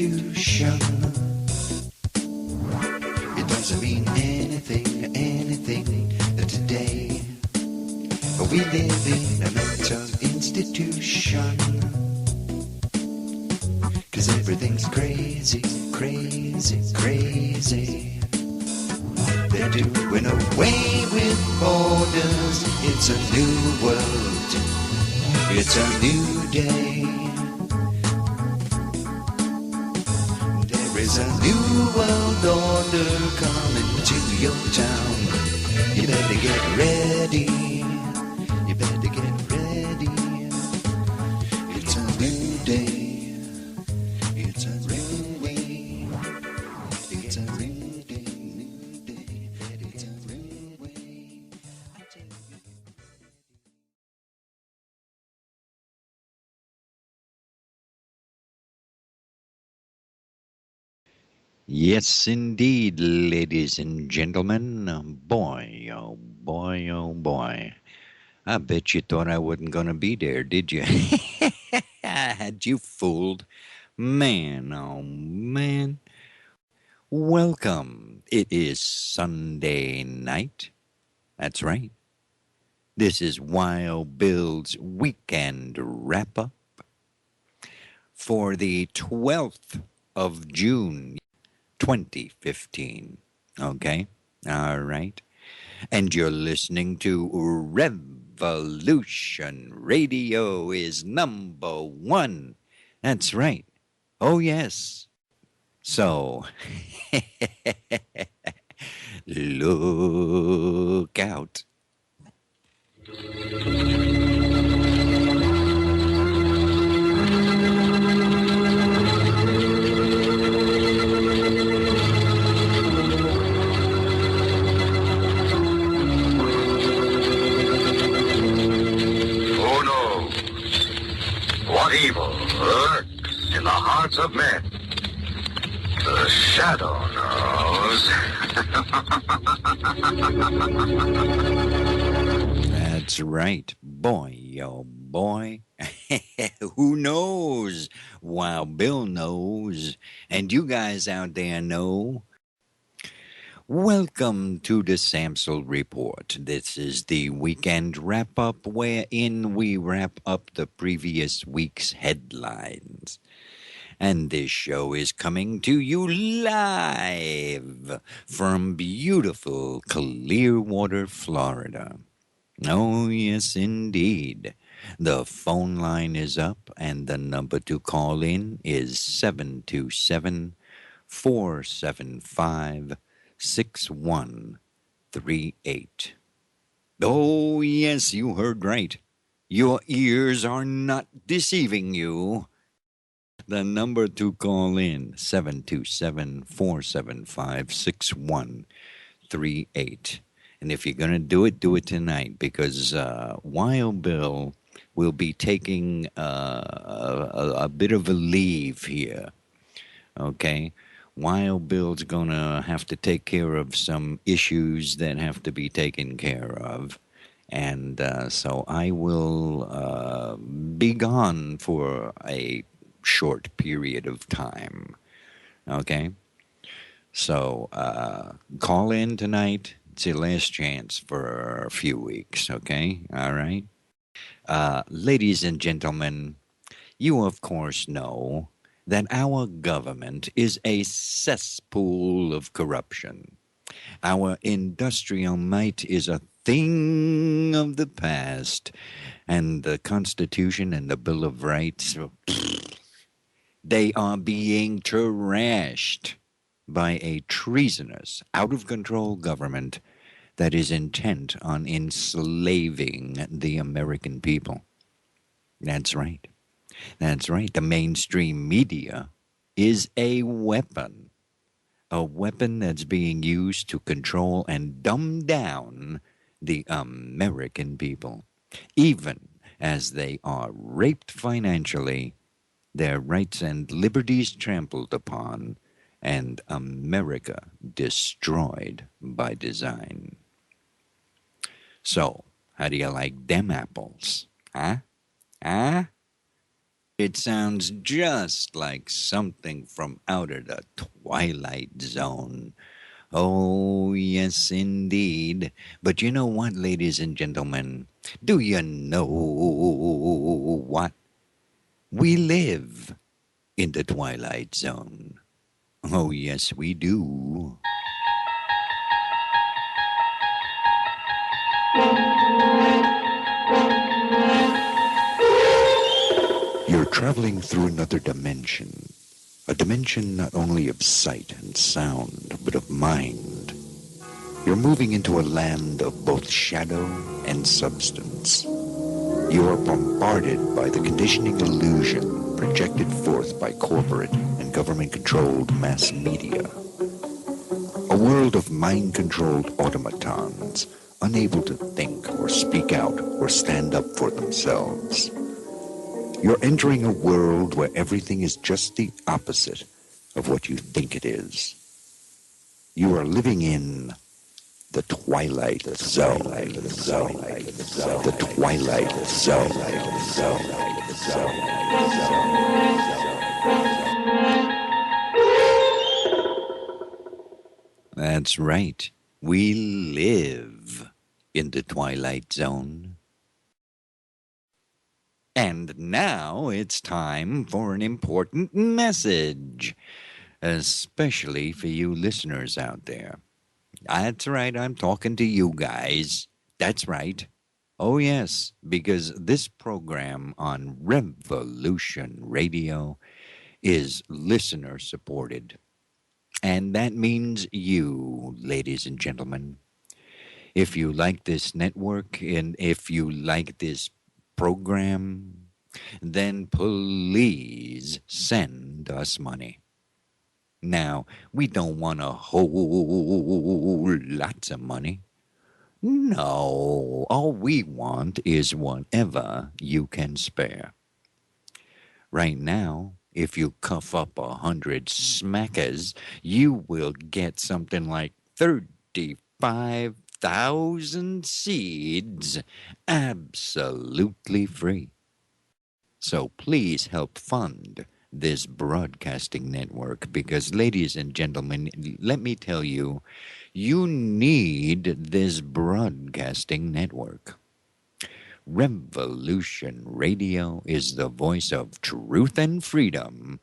institution. It doesn't mean anything today. We live in a mental institution. 'Cause everything's crazy, crazy, crazy. They're doing away with borders. It's a new world. It's a new day. There is a new world order coming to your town. You better get ready. You better get ready. It's a new day. It's a new way. It's a new day, new day. It's a new way. Yes, indeed, ladies and gentlemen. Boy, oh boy, oh boy. I bet you thought I wasn't going to be there, did you? I had you fooled. Man, oh man. Welcome. It is Sunday night. That's right. This is Wild Bill's weekend wrap up for the 12th of June, 2015. Okay? All right. And you're listening to Revolution Radio is number one. That's right. Oh, yes. So, look out. Who knows what evil lurks in the hearts of men? The shadow knows. That's right. Boy, oh boy. Who knows? Well, Bill knows. And you guys out there know. Welcome to the Samsel Report. This is the weekend wrap up wherein we wrap up the previous week's headlines. And this show is coming to you live from beautiful Clearwater, Florida. Oh, yes, indeed. The phone line is up, and the number to call in is 727 475 6138. Oh, yes, you heard right. Your ears are not deceiving you. The number to call in, 727 475 6138. And if you're going to do it tonight, because Wild Bill will be taking a bit of a leave here. Okay? Wild Bill's going to have to take care of some issues that have to be taken care of. And so I will be gone for a short period of time. Okay? So call in tonight. It's your last chance for a few weeks. Okay? All right? Ladies and gentlemen, you of course know that our government is a cesspool of corruption. Our industrial might is a thing of the past, and the Constitution and the Bill of Rights, they are being trashed by a treasonous, out of control government that is intent on enslaving the American people. That's right. That's right. The mainstream media is a weapon that's being used to control and dumb down the American people, even as they are raped financially, their rights and liberties trampled upon, and America destroyed by design. So, how do you like them apples? Huh? Huh? It sounds just like something from out of the Twilight Zone. Oh, yes, indeed. But you know what, ladies and gentlemen? Do you know what? We live in the Twilight Zone. Oh, yes, we do. You're traveling through another dimension. A dimension not only of sight and sound, but of mind. You're moving into a land of both shadow and substance. You are bombarded by the conditioning illusion projected forth by corporate and government-controlled mass media. A world of mind-controlled automatons, unable to think or speak out or stand up for themselves. You're entering a world where everything is just the opposite of what you think it is. You are living in the Twilight Zone. The Twilight Zone. That's right. We live in the Twilight Zone. And now it's time for an important message, especially for you listeners out there. That's right, I'm talking to you guys. That's right. Oh, yes, because this program on Revolution Radio is listener supported. And that means you, ladies and gentlemen. If you like this network and if you like this program, then please send us money. Now, we don't want a whole lots of money. No, all we want is whatever you can spare. Right now, if you cuff up 100 smackers, you will get something like 35,000 seeds absolutely free. So please help fund this broadcasting network because, ladies and gentlemen, let me tell you, you need this broadcasting network. Revolution Radio is the voice of truth and freedom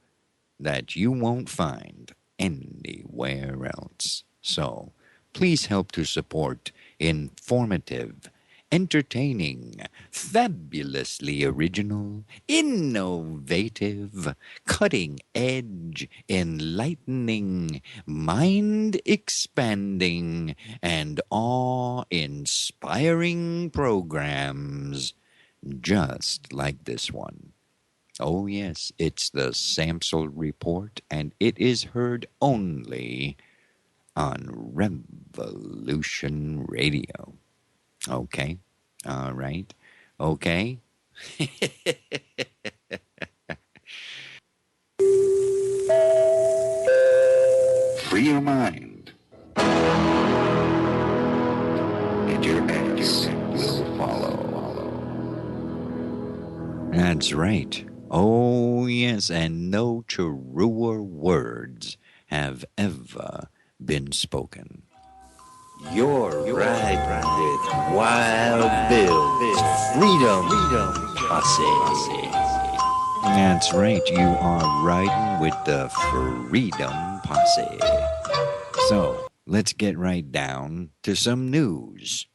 that you won't find anywhere else. So please help to support informative, entertaining, fabulously original, innovative, cutting edge, enlightening, mind expanding, and awe inspiring programs just like this one. Oh, yes, it's the Samsel Report, and it is heard only on Revolution Radio. Okay. All right. Okay. Free your mind, and your ass will follow. That's right. Oh, yes, and no truer words have ever been spoken. You're riding with Wild Bill's Freedom Posse. That's right, you are riding with the Freedom Posse. So, let's get right down to some news.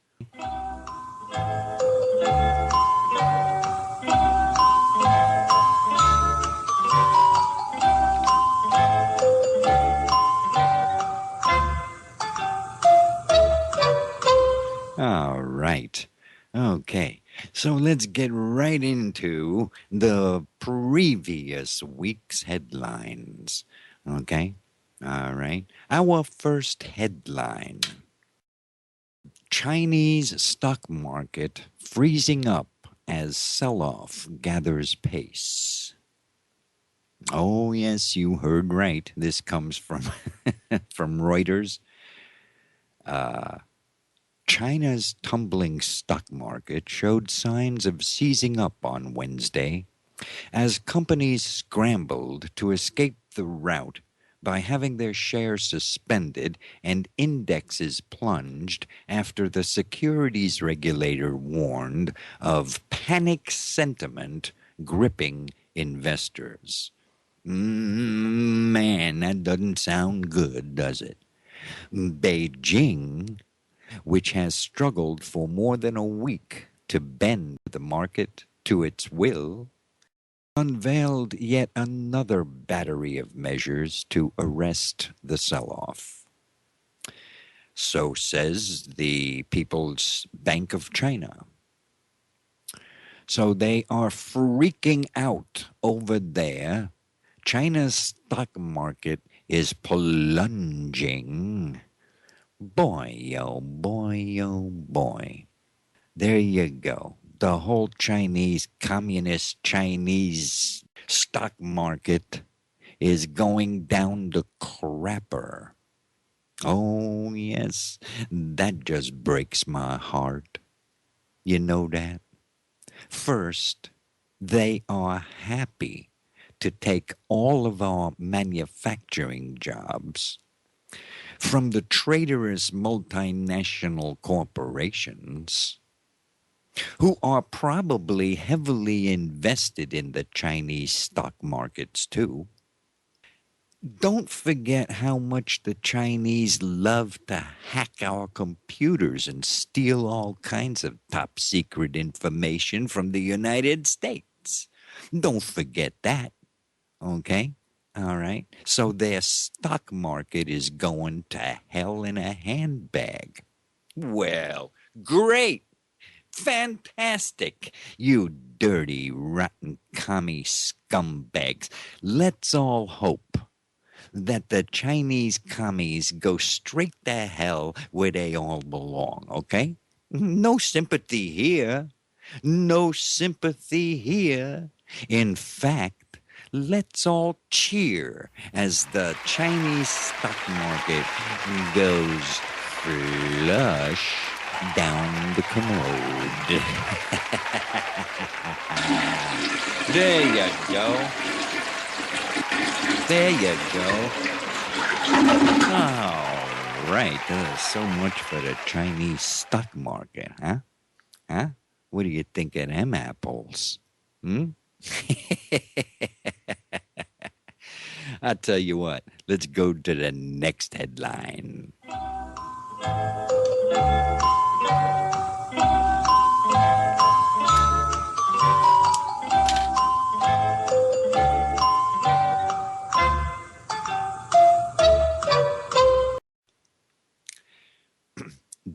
All right. Okay. So let's get right into the previous week's headlines. Okay. All right. Our first headline: Chinese stock market freezing up as sell-off gathers pace. Oh, yes, you heard right. This comes from from Reuters. China's tumbling stock market showed signs of seizing up on Wednesday as companies scrambled to escape the rout by having their shares suspended and indexes plunged after the securities regulator warned of panic sentiment gripping investors. Man, that doesn't sound good, does it? Beijing, which has struggled for more than a week to bend the market to its will, unveiled yet another battery of measures to arrest the sell off. So says the People's Bank of China. So they are freaking out over there. China's stock market is plunging. Boy, oh boy, oh boy. There you go. The whole Chinese, communist Chinese stock market is going down the crapper. Oh, yes, that just breaks my heart. You know that? First, they are happy to take all of our manufacturing jobs from the traitorous multinational corporations who are probably heavily invested in the Chinese stock markets too. Don't forget how much the Chinese love to hack our computers and steal all kinds of top secret information from the United States. Don't forget that, okay? All right. So their stock market is going to hell in a handbag. Well, great. Fantastic. You dirty, rotten commie scumbags. Let's all hope that the Chinese commies go straight to hell where they all belong, okay? No sympathy here. No sympathy here. In fact, let's all cheer as the Chinese stock market goes flush down the commode. There you go. There you go. All right. So much for the Chinese stock market, huh? Huh? What do you think of them apples? I'll tell you what. Let's go to the next headline.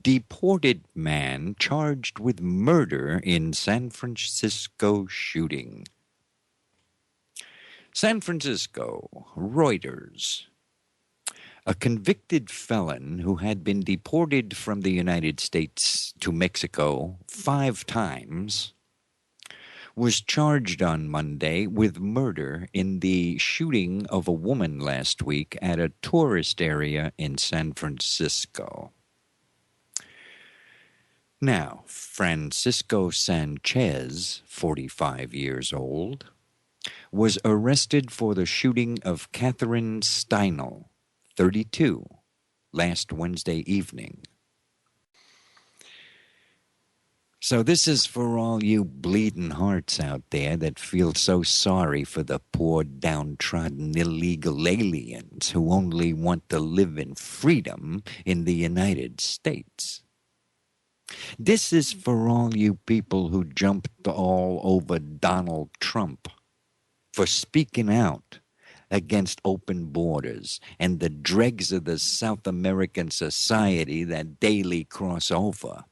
Deported man charged with murder in San Francisco shooting. San Francisco, Reuters. A convicted felon who had been deported from the United States to Mexico 5 times was charged on Monday with murder in the shooting of a woman last week at a tourist area in San Francisco. Now, Francisco Sanchez, 45 years old, was arrested for the shooting of Catherine Steinel, 32, last Wednesday evening. So this is for all you bleeding hearts out there that feel so sorry for the poor downtrodden illegal aliens who only want to live in freedom in the United States. This is for all you people who jumped all over Donald Trump for speaking out against open borders and the dregs of the South American society that daily cross over.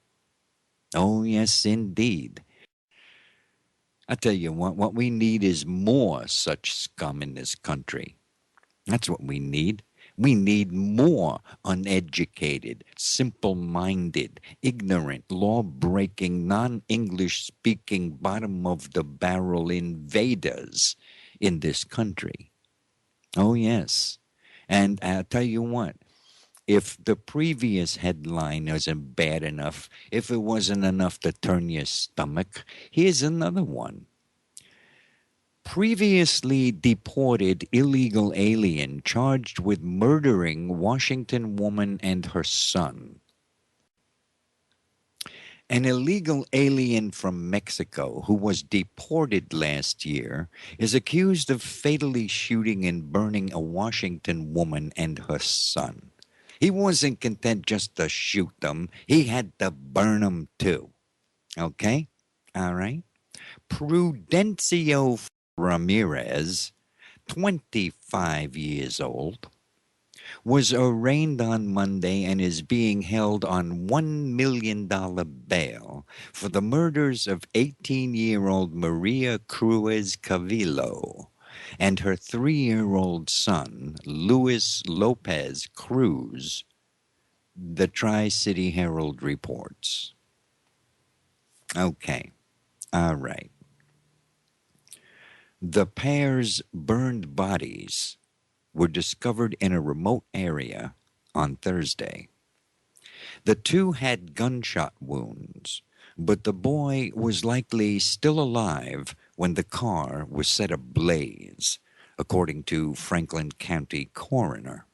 Oh, yes, indeed. I tell you what we need is more such scum in this country. That's what we need. We need more uneducated, simple-minded, ignorant, law-breaking, non-English-speaking, bottom-of-the-barrel invaders in this country. Oh, yes. And I'll tell you what, if the previous headline wasn't bad enough, if it wasn't enough to turn your stomach, here's another one. Previously deported illegal alien charged with murdering Washington woman and her son. An illegal alien from Mexico who was deported last year is accused of fatally shooting and burning a Washington woman and her son. He wasn't content just to shoot them, he had to burn them too. Okay? All right? Prudencio Ramirez, 25 years old, was arraigned on Monday and is being held on $1 million bail for the murders of 18-year-old Maria Cruz Cavillo and her 3-year-old son, Luis Lopez Cruz, the Tri-City Herald reports. Okay, all right. The pair's burned bodies were discovered in a remote area on Thursday. The two had gunshot wounds, but the boy was likely still alive when the car was set ablaze, according to Franklin County coroner.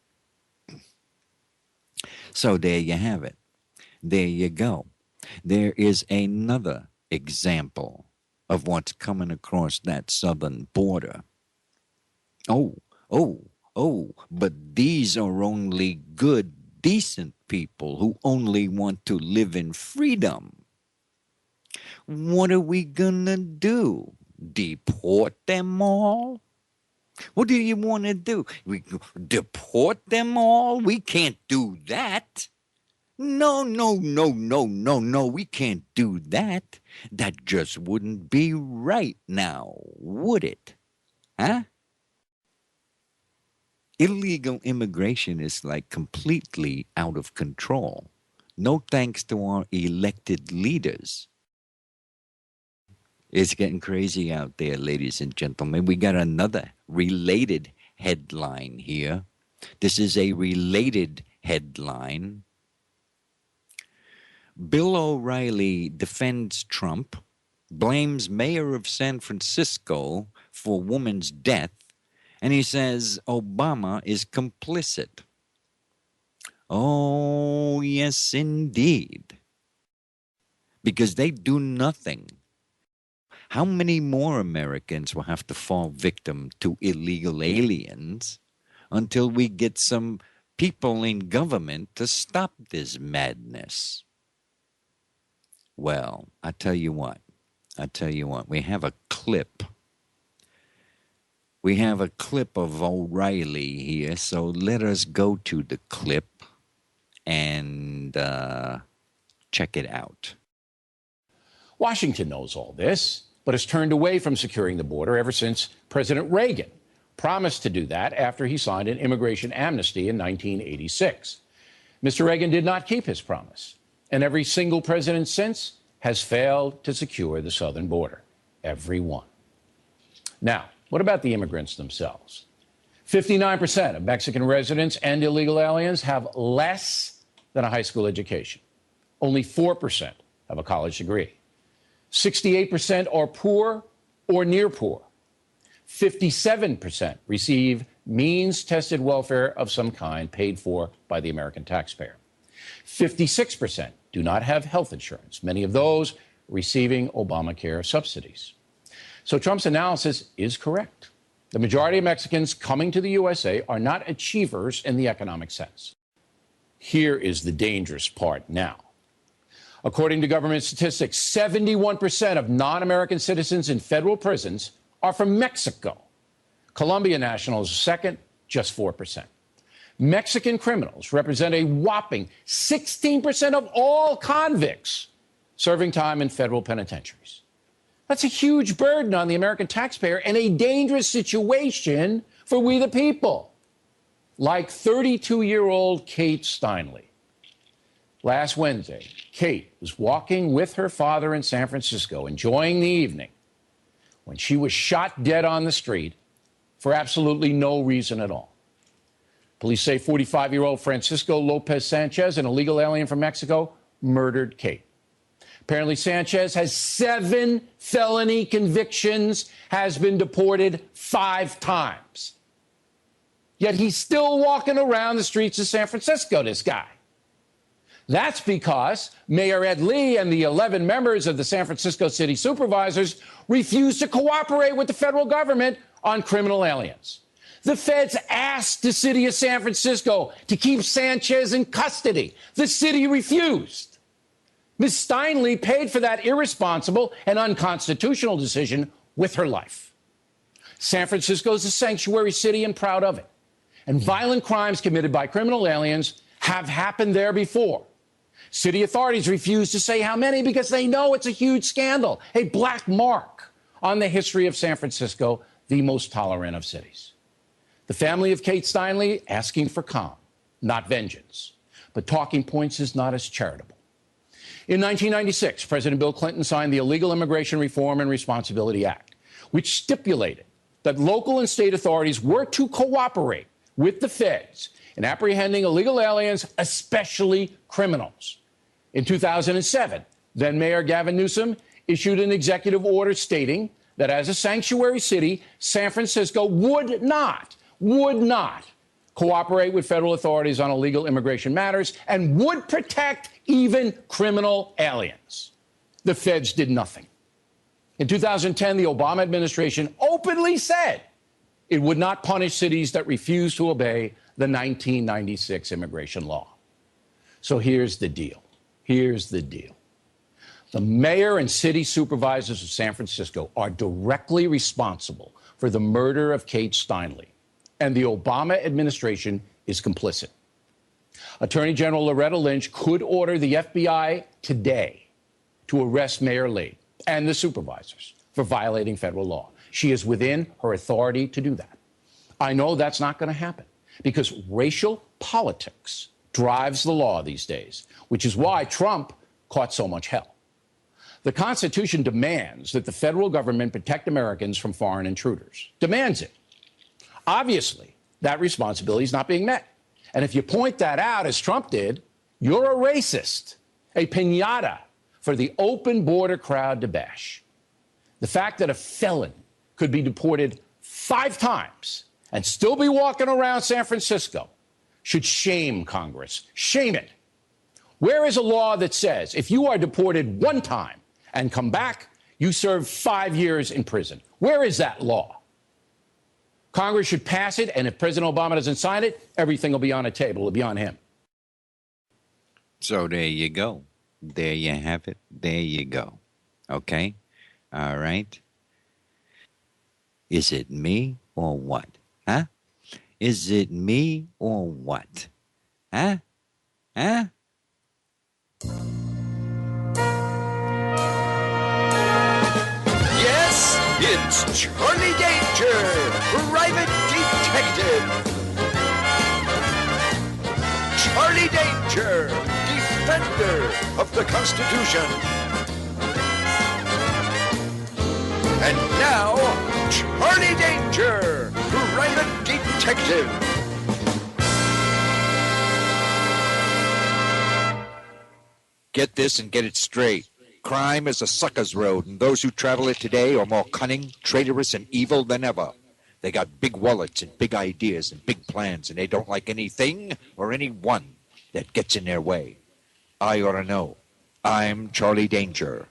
So there you have it. There you go. There is another example of what's coming across that southern border. Oh, but these are only good, decent people who only want to live in freedom. What are we gonna do? Deport them all? What do you want to do? We deport them all? We can't do that. No, we can't do that. That just wouldn't be right now, would it? Huh? Illegal immigration is like completely out of control. No thanks to our elected leaders. It's getting crazy out there, ladies and gentlemen. We got another related headline here. This is a related headline. Bill O'Reilly defends Trump, blames mayor of San Francisco for woman's death, and he says Obama is complicit. Oh, yes, indeed. Because they do nothing. How many more Americans will have to fall victim to illegal aliens until we get some people in government to stop this madness? Well, I tell you what, we have a clip. We have a clip of O'Reilly here, so let us go to the clip and check it out. Washington knows all this, but has turned away from securing the border ever since President Reagan promised to do that after he signed an immigration amnesty in 1986. Mr. Reagan did not keep his promise, and every single president since has failed to secure the southern border. Every one. Now, what about the immigrants themselves? 59% of Mexican residents and illegal aliens have less than a high school education. Only 4% have a college degree. 68% are poor or near poor. 57% receive means-tested welfare of some kind paid for by the American taxpayer. 56% do not have health insurance, many of those receiving Obamacare subsidies. So Trump's analysis is correct. The majority of Mexicans coming to the USA are not achievers in the economic sense. Here is the dangerous part now. According to government statistics, 71% of non-American citizens in federal prisons are from Mexico. Colombia nationals are second, just 4%. Mexican criminals represent a whopping 16% of all convicts serving time in federal penitentiaries. That's a huge burden on the American taxpayer and a dangerous situation for we the people. Like 32-year-old Kate Steinle. Last Wednesday, Kate was walking with her father in San Francisco, enjoying the evening, when she was shot dead on the street for absolutely no reason at all. Police say 45-year-old Francisco Lopez Sanchez, an illegal alien from Mexico, murdered Kate. Apparently, Sanchez has 7 felony convictions, has been deported 5 times. Yet he's still walking around the streets of San Francisco, this guy. That's because Mayor Ed Lee and the 11 members of the San Francisco City Supervisors refused to cooperate with the federal government on criminal aliens. The feds asked the city of San Francisco to keep Sanchez in custody. The city refused. Ms. Steinle paid for that irresponsible and unconstitutional decision with her life. San Francisco is a sanctuary city and proud of it. And violent crimes committed by criminal aliens have happened there before. City authorities refuse to say how many because they know it's a huge scandal, a black mark on the history of San Francisco, the most tolerant of cities. The family of Kate Steinle asking for calm, not vengeance. But talking points is not as charitable. In 1996, President Bill Clinton signed the Illegal Immigration Reform and Responsibility Act, which stipulated that local and state authorities were to cooperate with the feds in apprehending illegal aliens, especially criminals. In 2007, then Mayor Gavin Newsom issued an executive order stating that as a sanctuary city, San Francisco would not cooperate with federal authorities on illegal immigration matters and would protect even criminal aliens. The feds did nothing. In 2010, the Obama administration openly said it would not punish cities that refused to obey the 1996 immigration law. So here's the deal. The mayor and city supervisors of San Francisco are directly responsible for the murder of Kate Steinle, and the Obama administration is complicit. Attorney General Loretta Lynch could order the FBI today to arrest Mayor Lee and the supervisors for violating federal law. She is within her authority to do that. I know that's not going to happen because racial politics drives the law these days, which is why Trump caught so much hell. The Constitution demands that the federal government protect Americans from foreign intruders. Demands it. Obviously, that responsibility is not being met. And if you point that out, as Trump did, you're a racist, a piñata for the open border crowd to bash. The fact that a felon could be deported 5 times and still be walking around San Francisco should shame Congress. Shame it. Where is a law that says if you are deported 1 time and come back, you serve 5 years in prison? Where is that law? Congress should pass it, and if President Obama doesn't sign it, everything will be on the table. It'll be on him. So there you go. There you have it. There you go. Okay? All right? Is it me or what? Huh? Is it me or what? Huh? Huh? Yes, it's Charlie Danger, private detective. Charlie Danger, defender of the Constitution. And now, Charlie Danger, private detective. Get this and get it straight. Crime is a sucker's road, and those who travel it today are more cunning, traitorous, and evil than ever. They got big wallets and big ideas and big plans, and they don't like anything or anyone that gets in their way. I ought to know. I'm Charlie Danger.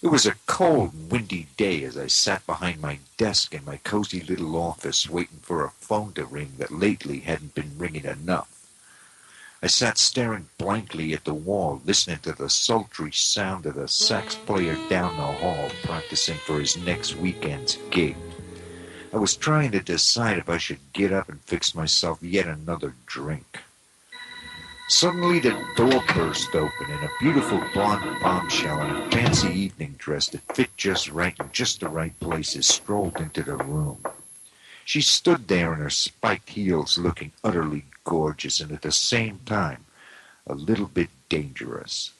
It was a cold and windy day as I sat behind my desk in my cozy little office waiting for a phone to ring that lately hadn't been ringing enough. I sat staring blankly at the wall, listening to the sultry sound of the sax player down the hall practicing for his next weekend's gig. I was trying to decide if I should get up and fix myself yet another drink. Suddenly the door burst open and a beautiful blonde bombshell in a fancy evening dress that fit just right in just the right places strolled into the room. She stood there in her spiked heels looking utterly gorgeous and at the same time a little bit dangerous.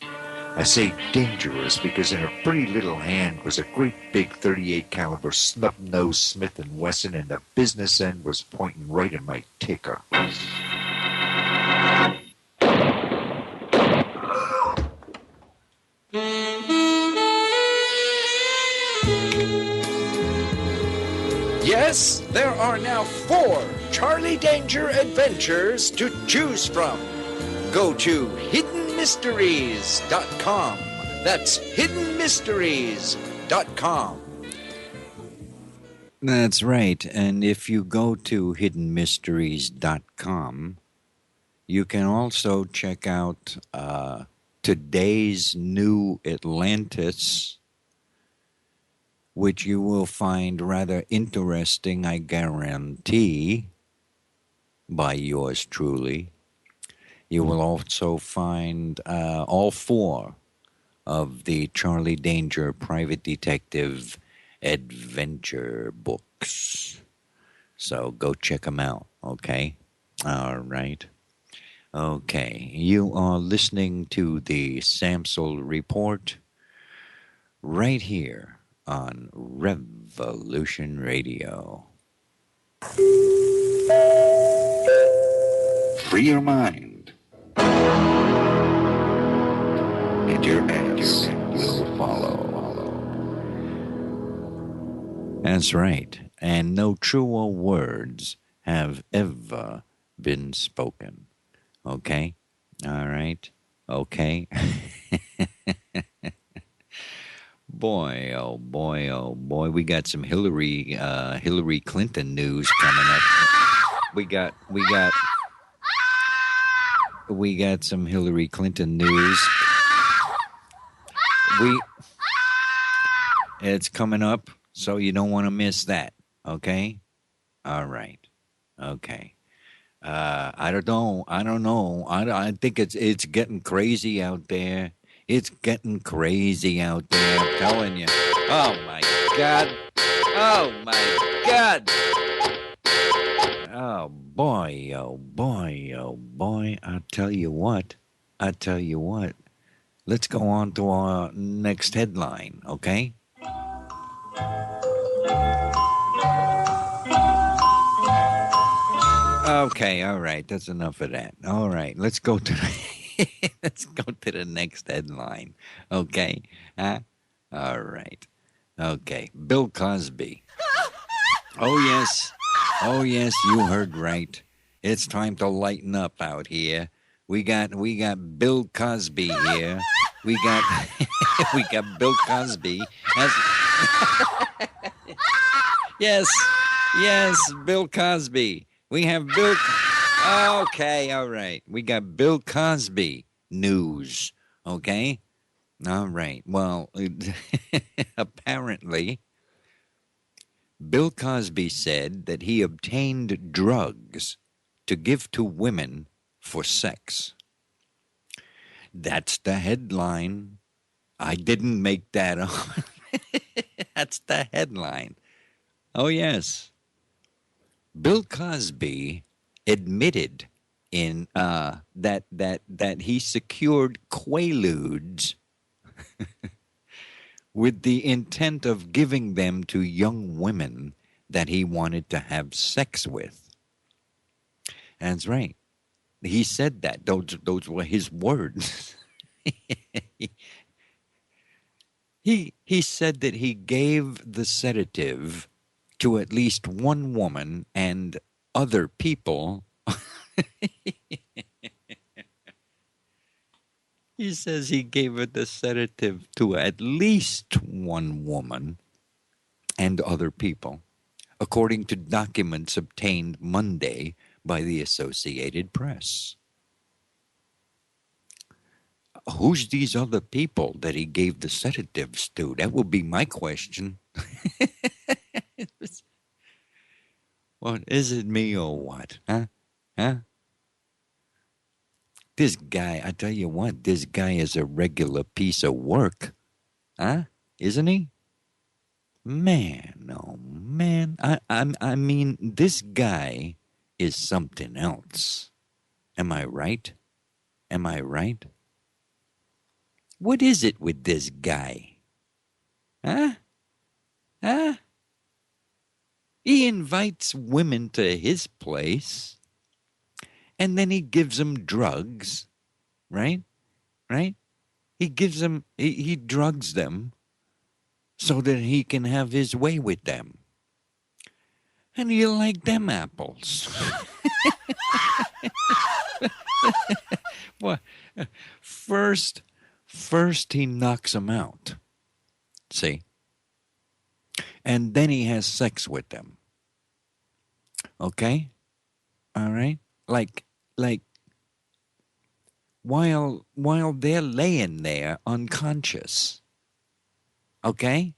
I say dangerous because in her pretty little hand was a great big .38 caliber snub-nosed Smith & Wesson, and the business end was pointing right at my ticker. Yes, there are now 4 Charlie Danger adventures to choose from. Go to hiddenmysteries.com. That's hiddenmysteries.com. That's right. And if you go to hiddenmysteries.com, you can also check out today's new Atlantis, which you will find rather interesting, I guarantee, by yours truly. You will also find all 4 of the Charlie Danger Private Detective adventure books. So go check them out, okay? All right. Okay, you are listening to the Samsel Report right here on Revolution Radio. Free your mind, and your ass will follow. That's right. And no truer words have ever been spoken. Okay? All right? Okay? Boy, oh boy, oh boy. We got some Hillary Clinton news coming up. We got some Hillary Clinton news. It's coming up, so you don't want to miss that. Okay? All right. Okay. I don't know. I think it's getting crazy out there. It's getting crazy out there. I'm telling you. Oh my God. Oh my God. Oh boy. Oh boy. Oh boy. I tell you what. Let's go on to our next headline. Okay. Okay, all right. That's enough of that. All right, let's go to let's go to the next headline. Okay, huh? All right. Okay, Bill Cosby. Oh yes, you heard right. It's time to lighten up out here. We got Bill Cosby here. We got we got Bill Cosby. Yes, Bill Cosby. We have Bill. Okay, all right. We got Bill Cosby news. Okay, all right. Well, apparently, Bill Cosby said that he obtained drugs to give to women for sex. That's the headline. I didn't make that up. That's the headline. Oh, yes. Bill Cosby admitted in that he secured quaaludes with the intent of giving them to young women that he wanted to have sex with. That's right. He said that. Those were his words. He said that he gave the sedative to at least one woman and other people. He says he gave it the sedative to at least one woman and other people, according to documents obtained Monday by the Associated Press. Who's these other people that he gave the sedatives to? That would be my question. What, is it me or what? Huh? This guy, I tell you what, this guy is a regular piece of work. Huh? Isn't he? Man, oh man. I mean, this guy is something else. Am I right? What is it with this guy? Huh? He invites women to his place, and then he gives them drugs, right? He gives them, he drugs them so that he can have his way with them. How do you like them apples? What? First he knocks them out. See? And then he has sex with them. Okay? All right? Like while they're laying there unconscious. Okay?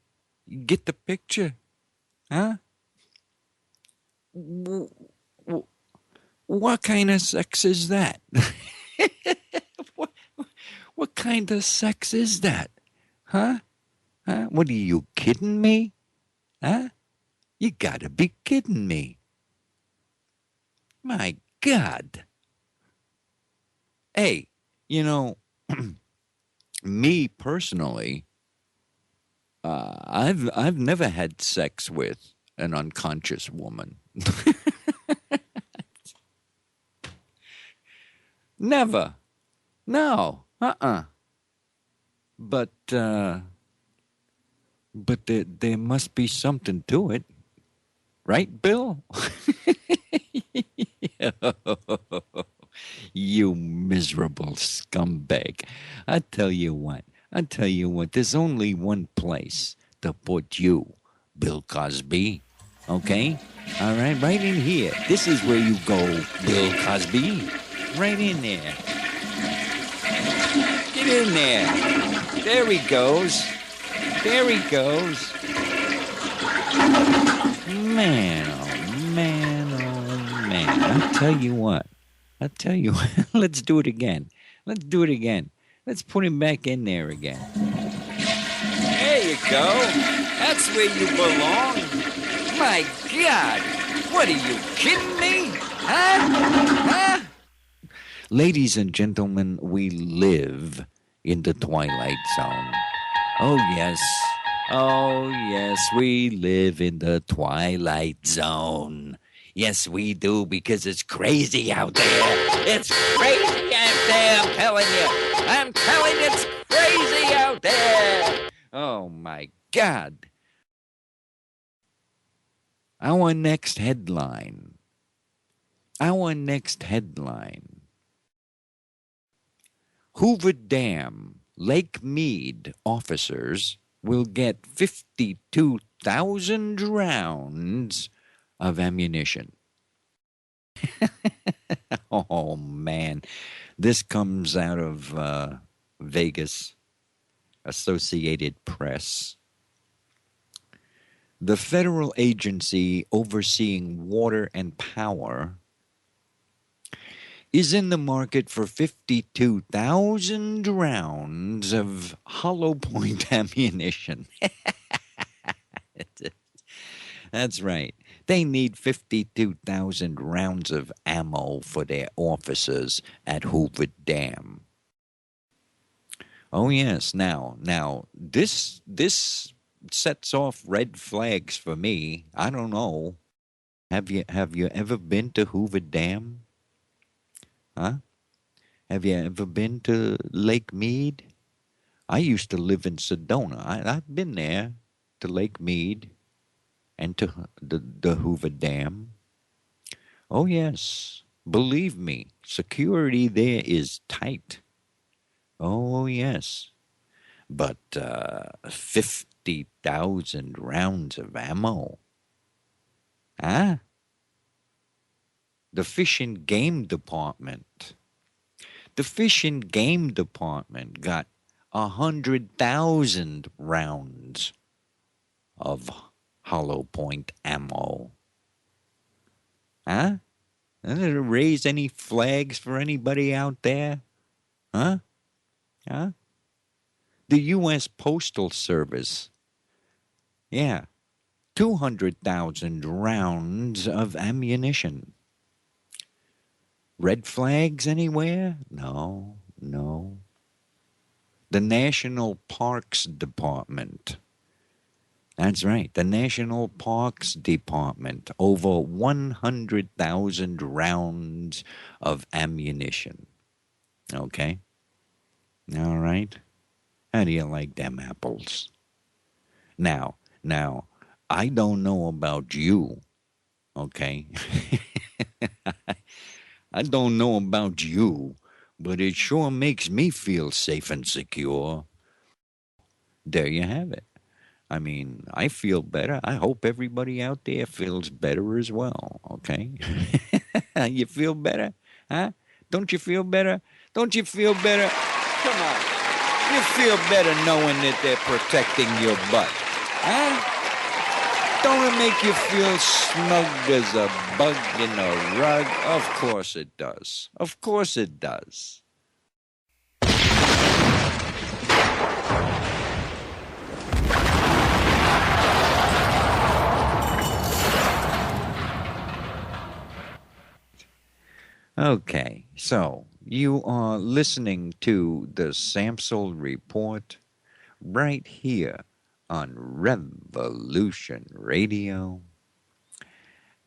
You get the picture? Huh? What kind of sex is that? what kind of sex is that? Huh? Huh? What are you kidding me? Huh? You gotta be kidding me. My God. Hey, you know, me personally, I've never had sex with an unconscious woman. Never. No. But there must be something to it. Right, Bill? You miserable scumbag. I tell you what, there's only one place to put you, Bill Cosby. Okay? All right in here. This is where you go, Bill Cosby. Right in there. Get in there. There he goes. There he goes. Man, oh man, oh man. I'll tell you what. Let's do it again. Let's put him back in there again. There you go. That's where you belong. My God. What are you kidding me? Huh? Ladies and gentlemen, we live in the Twilight Zone. Oh, yes, we live in the Twilight Zone. Yes, we do, because it's crazy out there. It's crazy out there, I'm telling you. It's crazy out there. Oh, my God. Our next headline. Hoover Dam, Lake Mead officers will get 52,000 rounds of ammunition. Oh, man. This comes out of Vegas, Associated Press. The federal agency overseeing water and power is in the market for 52,000 rounds of hollow point ammunition. That's right. They need 52,000 rounds of ammo for their officers at Hoover Dam. Oh yes, now this sets off red flags for me. I don't know. Have you ever been to Hoover Dam? Huh? Have you ever been to Lake Mead? I used to live in Sedona. I've been there to Lake Mead and to the Hoover Dam. Oh, yes. Believe me, security there is tight. Oh, yes. But 50,000 rounds of ammo. Huh? The Fish and Game Department. The Fish and Game Department got 100,000 rounds of hollow point ammo. Huh? Does it raise any flags for anybody out there? Huh? The U.S. Postal Service. Yeah. 200,000 rounds of ammunition. Red flags anywhere? No. The National Parks Department. That's right, the National Parks Department. Over 100,000 rounds of ammunition. Okay? All right? How do you like them apples? Now, I don't know about you, Okay. I don't know about you, but it sure makes me feel safe and secure. There you have it. I mean, I feel better. I hope everybody out there feels better as well. Okay. You feel better? Huh? Don't you feel better? Don't you feel better? Come on. You feel better knowing that they're protecting your butt. Huh? Don't it make you feel snug as a bug in a rug? Of course it does. Of course it does. Okay, so you are listening to the Samsel Report right here on Revolution Radio.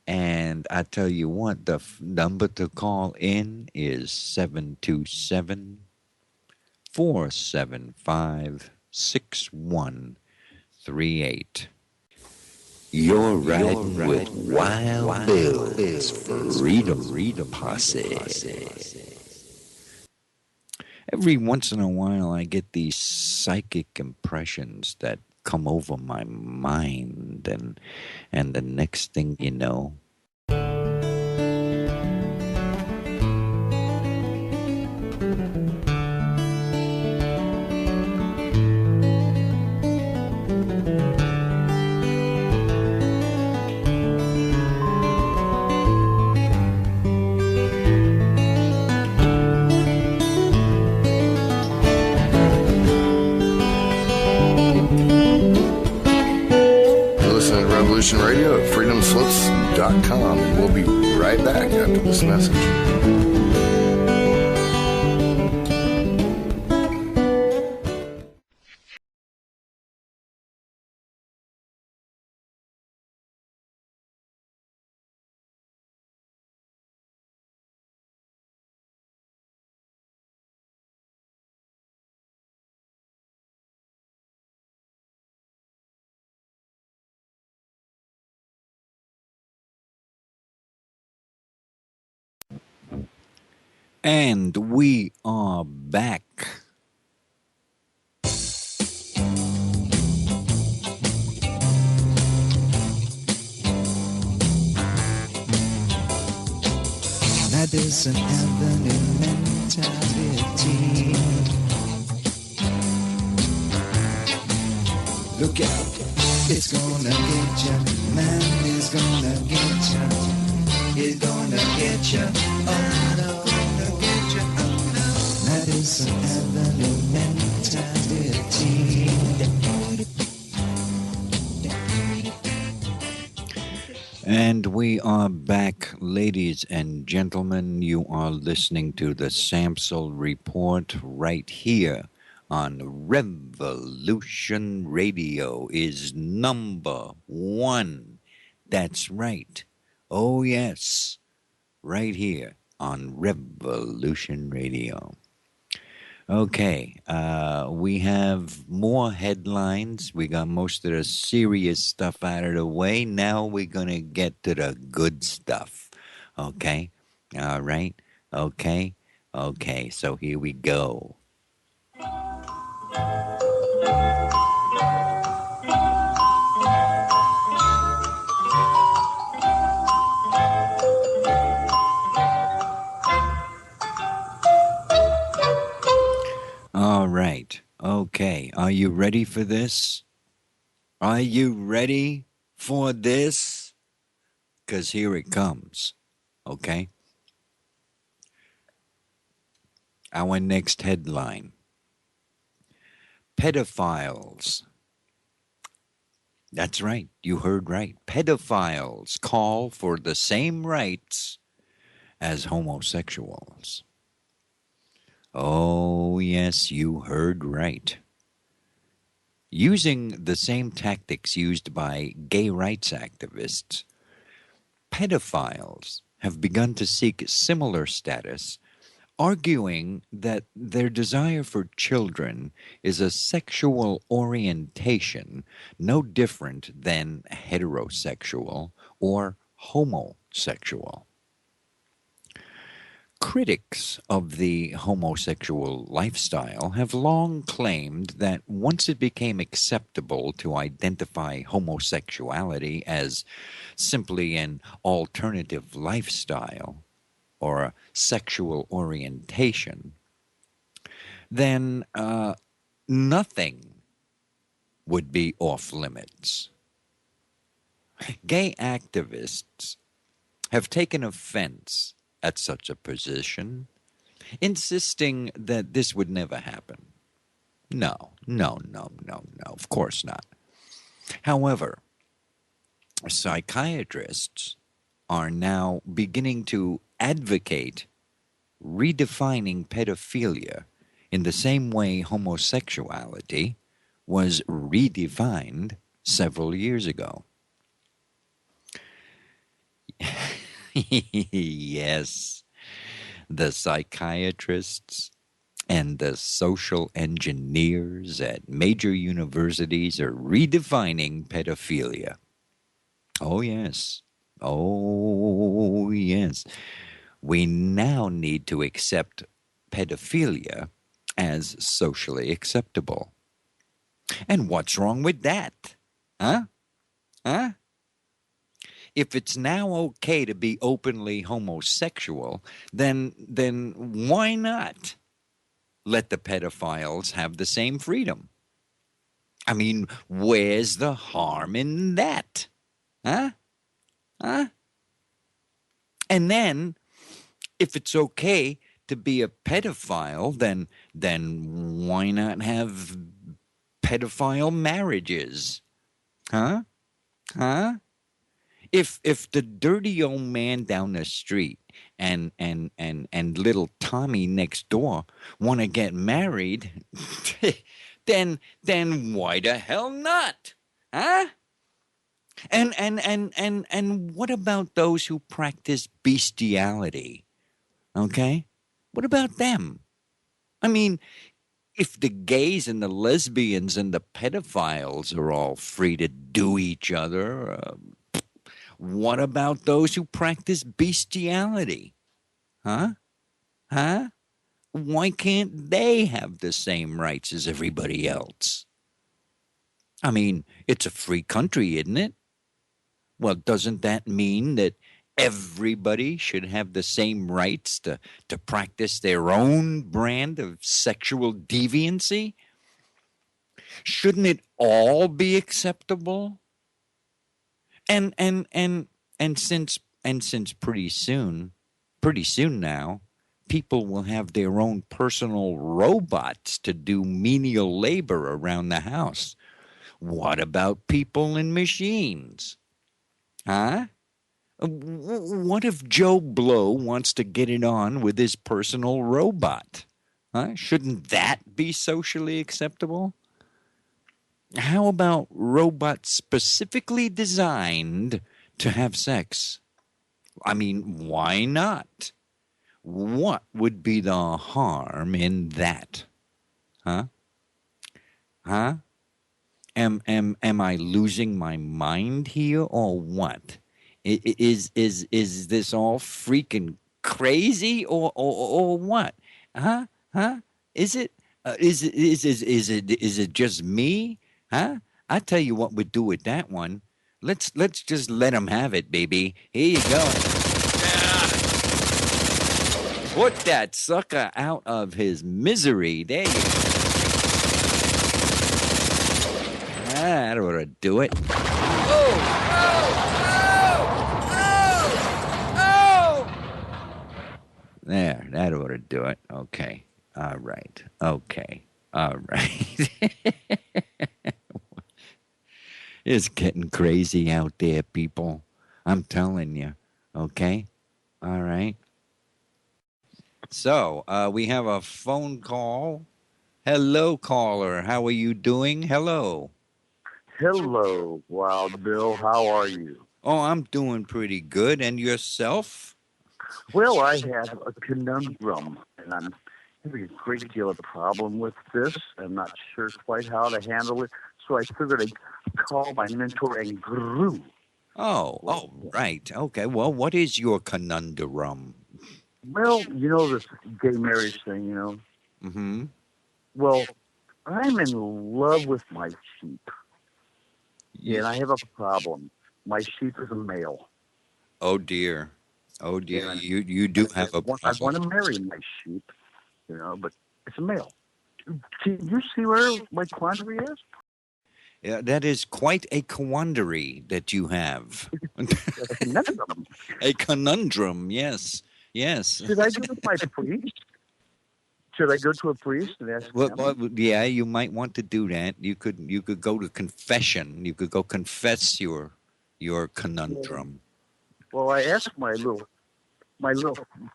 And I tell you what, the number to call in is 727-475-6138. You're riding with Wild Bill's Freedom Posse. Every once in a while, I get these psychic impressions that come over my mind, and the next thing you know, Listen to Revolution Radio at freedomslips.com, and we'll be right back after this message. and we are back. Madison Avenue mentality. Look out, it's gonna get ya. Man is gonna get ya. He's gonna get ya. Oh no, gonna get ya. Oh no. Madison Avenue mentality. And we are back, ladies and gentlemen. You are listening to the Samsel Report right here on Revolution Radio is number one. That's right. Oh, yes. Right here on Revolution Radio. Okay, we have more headlines. We got most of the serious stuff out of the way. Now we're going to get to the good stuff. Okay, all right, okay, so here we go. All right. Okay. Are you ready for this? Are you ready for this? Because here it comes. Okay. Our next headline. Pedophiles. That's right. You heard right. Pedophiles call for the same rights as homosexuals. Oh, yes, you heard right. Using the same tactics used by gay rights activists, pedophiles have begun to seek similar status, arguing that their desire for children is a sexual orientation no different than heterosexual or homosexual. Critics of the homosexual lifestyle have long claimed that once it became acceptable to identify homosexuality as simply an alternative lifestyle or a sexual orientation, then nothing would be off limits. Gay activists have taken offense at such a position, insisting that this would never happen. No, of course not. However, psychiatrists are now beginning to advocate redefining pedophilia in the same way homosexuality was redefined several years ago. Yes, the psychiatrists and the social engineers at major universities are redefining pedophilia. Oh, yes. Oh, yes. We now need to accept pedophilia as socially acceptable. And what's wrong with that? Huh? Huh? If it's now okay to be openly homosexual, then why not let the pedophiles have the same freedom? I mean, where's the harm in that? Huh? Huh? And then, if it's okay to be a pedophile, then why not have pedophile marriages? Huh? Huh? If the dirty old man down the street and little Tommy next door want to get married, then why the hell not? Huh? And what about those who practice bestiality? Okay? What about them? I mean, if the gays and the lesbians and the pedophiles are all free to do each other, what about those who practice bestiality? Huh? Huh? Why can't they have the same rights as everybody else? I mean, it's a free country, isn't it? Well, doesn't that mean that everybody should have the same rights to practice their own brand of sexual deviancy? Shouldn't it all be acceptable? And since pretty soon now, people will have their own personal robots to do menial labor around the house. What about people in machines? Huh? What if Joe Blow wants to get it on with his personal robot? Huh? Shouldn't that be socially acceptable? How about robots specifically designed to have sex? I mean, why not? What would be the harm in that? Huh? Huh? Am I losing my mind here or what? Is this all freaking crazy or what? Huh? Huh? Is it is it just me? Huh? I tell you what we'd do with that one. Let's just let him have it, baby. Here you go. Put that sucker out of his misery. There you go. That ought to do it. There, that ought to do it. Okay. All right. Okay. All right. It's getting crazy out there, people. I'm telling you. Okay? All right. So, we have a phone call. Hello, caller. How are you doing? Hello. Hello, Wild Bill. How are you? Oh, I'm doing pretty good. And yourself? Well, I have a conundrum, and I'm having a great deal of problem with this. I'm not sure quite how to handle it, so I figured I'd call my mentor and guru Oh, right. Okay. Well, what is your conundrum? Well, you know this gay marriage thing, you know. Mm-hmm. Well, I'm in love with my sheep, and I have a problem. My sheep is a male, Oh dear. Oh dear. and You do have a I problem. want to marry my sheep, you know, but it's a male. Can you see where my quandary is? Yeah, that is quite a quandary that you have. A conundrum. A conundrum, yes. Yes. Should I go with my priest? Should I go to a priest and ask Well, him? well, yeah, you might want to do that. You could go to confession. You could go confess your conundrum. Well, I asked my little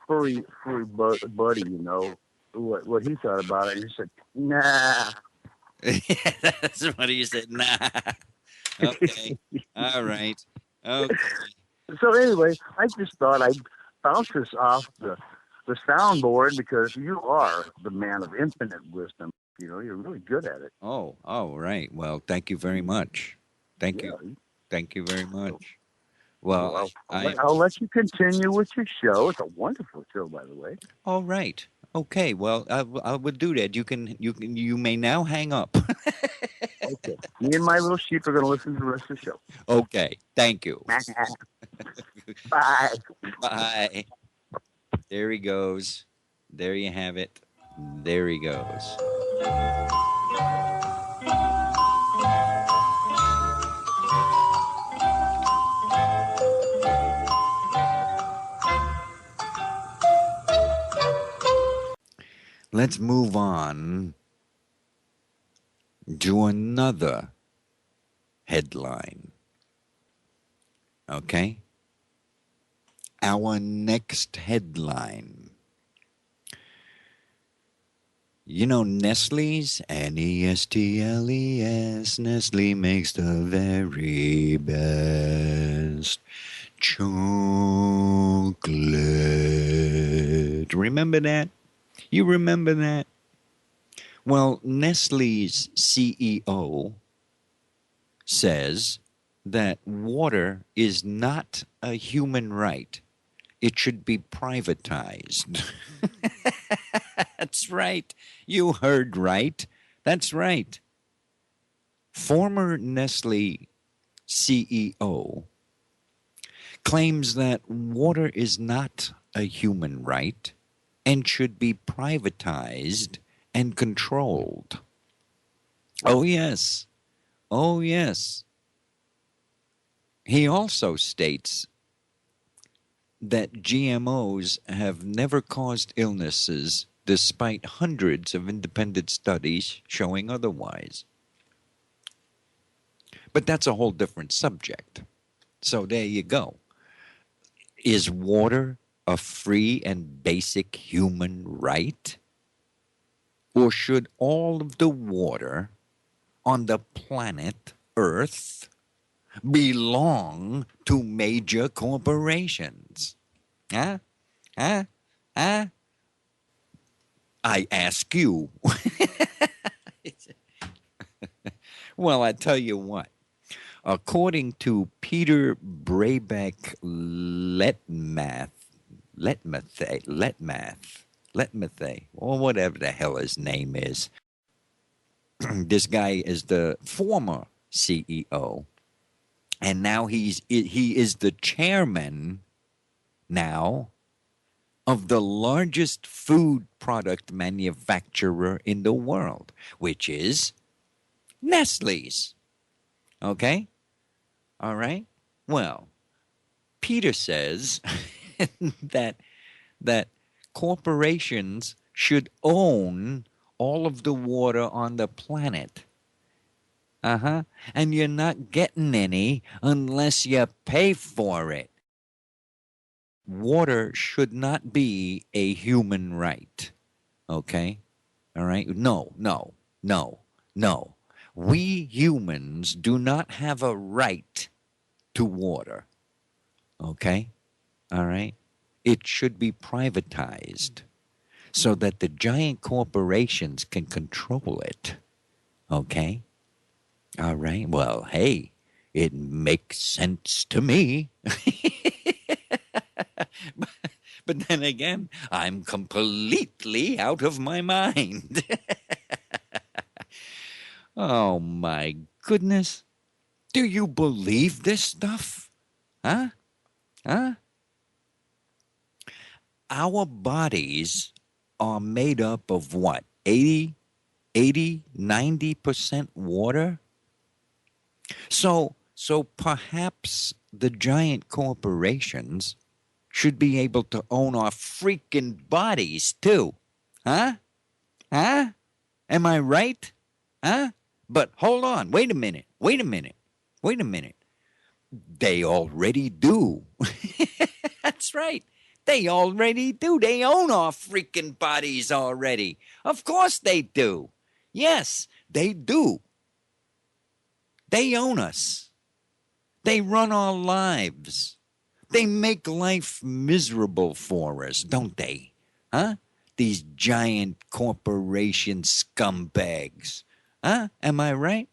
furry buddy, you know, what he thought about it. And he said, "Nah." That's what he said. Nah. Okay. All right. Okay. So anyway, I just thought I'd bounce this off the soundboard because you are the man of infinite wisdom. You know, you're really good at it. Oh, right. Well, thank you very much. Thank Yeah. you. Thank you very much. Well, Well, I I'll let you continue with your show. It's a wonderful show, by the way. all right. Okay. Well, I will do that. You may now hang up. Okay. Me and my little sheep are going to listen to the rest of the show. Okay. Thank you. Bye. Bye. There he goes. There you have it. There he goes. Let's move on to another headline. Okay? Our next headline. You know Nestle's? Nestles. Nestle makes the very best chocolate. Remember that? You remember that? Well, Nestle's CEO says that water is not a human right. It should be privatized. That's right. You heard right. That's right. Former Nestle CEO claims that water is not a human right and should be privatized and controlled. Oh, yes. Oh, yes. He also states that GMOs have never caused illnesses despite hundreds of independent studies showing otherwise. But that's a whole different subject. So there you go. Is water a free and basic human right? Or should all of the water on the planet Earth belong to major corporations? Huh? Huh? Huh? I ask you. Well, I tell you what. According to Peter Brabeck Letmathe, or whatever the hell his name is. This guy is the former CEO, and now he is the chairman now of the largest food product manufacturer in the world, which is Nestle's. Okay? All right? Well, Peter says that corporations should own all of the water on the planet. And you're not getting any unless you pay for it. Water should not be a human right. Okay? All right? No. We humans do not have a right to water. Okay? All right? It should be privatized so that the giant corporations can control it. Okay? All right. Well, hey, It makes sense to me. But then again, I'm completely out of my mind. Oh, my goodness. Do you believe this stuff? Huh? Huh? Our bodies are made up of what? 90% water? So perhaps the giant corporations should be able to own our freaking bodies too. Huh? Huh? Am I right? Huh? But hold on. Wait a minute. They already do. That's right. They already do. They own our freaking bodies already. Of course they do. Yes, they do. They own us. They run our lives. They make life miserable for us, don't they? Huh? These giant corporation scumbags. Huh? Am I right?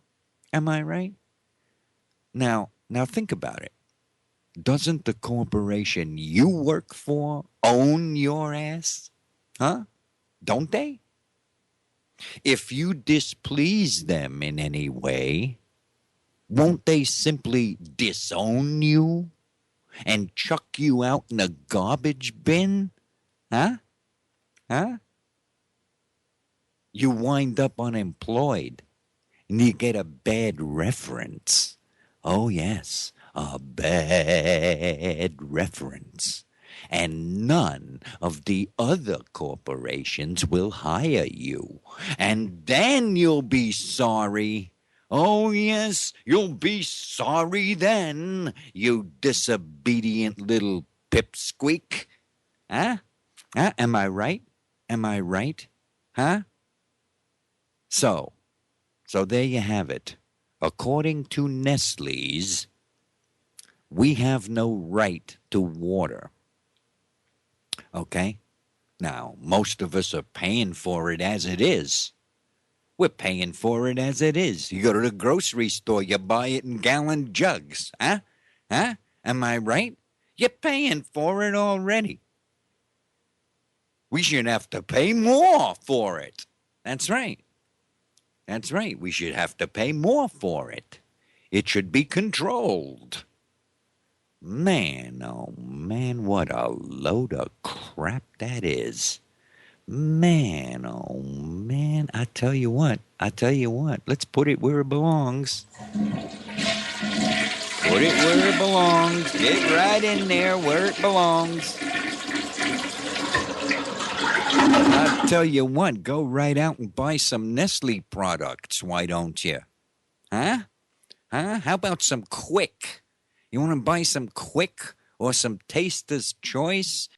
Am I right? Now think about it. Doesn't the corporation you work for own your ass? Huh? Don't they? If you displease them in any way, won't they simply disown you and chuck you out in a garbage bin? Huh? Huh? You wind up unemployed and you get a bad reference. Oh, yes, a bad reference. And none of the other corporations will hire you. And then you'll be sorry. Oh, yes, you'll be sorry then, you disobedient little pipsqueak. Huh? Huh? Am I right? Am I right? Huh? So there you have it. According to Nestle's, we have no right to water. Okay? Now, most of us are paying for it as it is. We're paying for it as it is. You go to the grocery store, you buy it in gallon jugs. Huh? Huh? Am I right? You're paying for it already. We should have to pay more for it. That's right. That's right. We should have to pay more for it. It should be controlled. Man, oh man, what a load of crap that is. Man, oh man, I tell you what, let's put it where it belongs. Put it where it belongs. Get right in there where it belongs. I tell you what, go right out and buy some Nestle products, why don't you? Huh? Huh? How about some Quick? You want to buy some Quick or some Taster's Choice?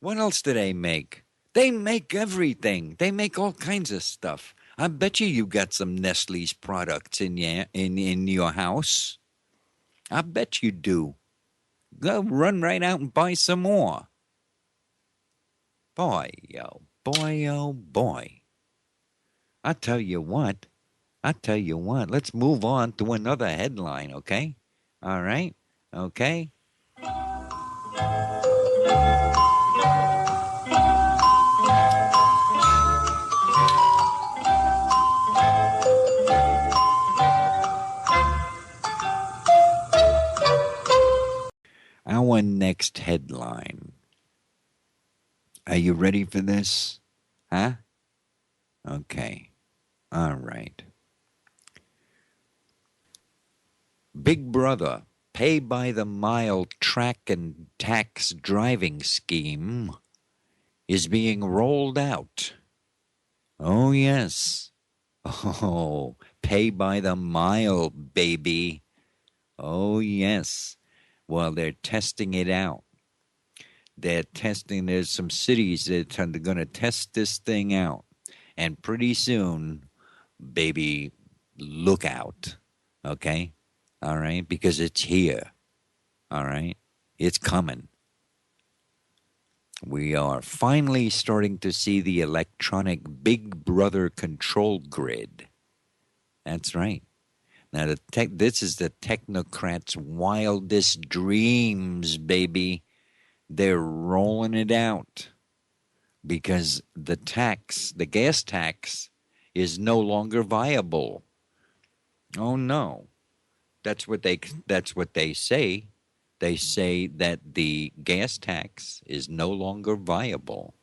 What else do they make? They make everything. They make all kinds of stuff. I bet you got some Nestle's products in your house. I bet you do. Go run right out and buy some more. Boy, oh boy. I tell you what. Let's move on to another headline, okay? All right? Okay? Our next headline. Are you ready for this? Huh? Okay. All right. Big Brother pay by the mile track and tax driving scheme is being rolled out. Oh, yes. Oh, pay by the mile, baby. Oh, yes. Well, they're testing it out. There's some cities that are going to test this thing out. And pretty soon, baby, look out. Okay? All right? Because it's here. All right? It's coming. We are finally starting to see the electronic Big Brother control grid. That's right. Now, this is the technocrats' wildest dreams, baby. They're rolling it out because the gas tax, is no longer viable. Oh no, that's what they say. They say that the gas tax is no longer viable.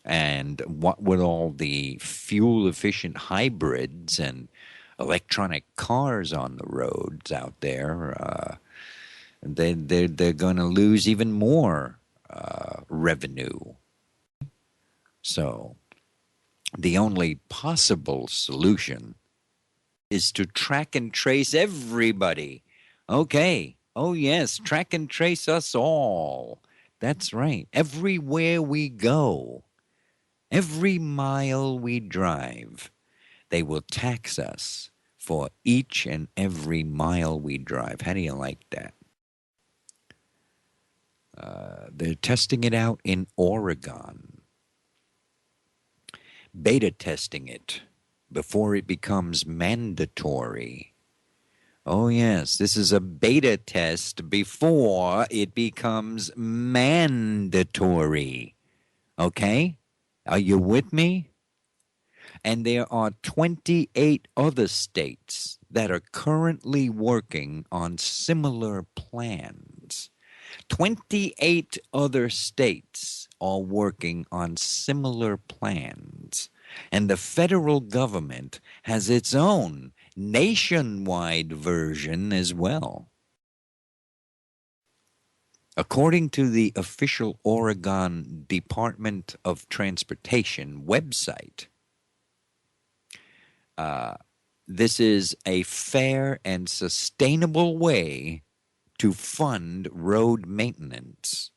And what with all the fuel-efficient hybrids and electronic cars on the roads out there, they're going to lose even more revenue. So the only possible solution is to track and trace everybody. Okay. Oh, yes. Track and trace us all. That's right. Everywhere we go, every mile we drive, they will tax us for each and every mile we drive. How do you like that? They're testing it out in Oregon, beta testing it before it becomes mandatory. Oh, yes, this is a beta test before it becomes mandatory. Okay? Are you with me? And there are 28 other states that are currently working on similar plans. 28 other states are working on similar plans. And the federal government has its own nationwide version as well. According to the official Oregon Department of Transportation website, this is a fair and sustainable way to fund road maintenance.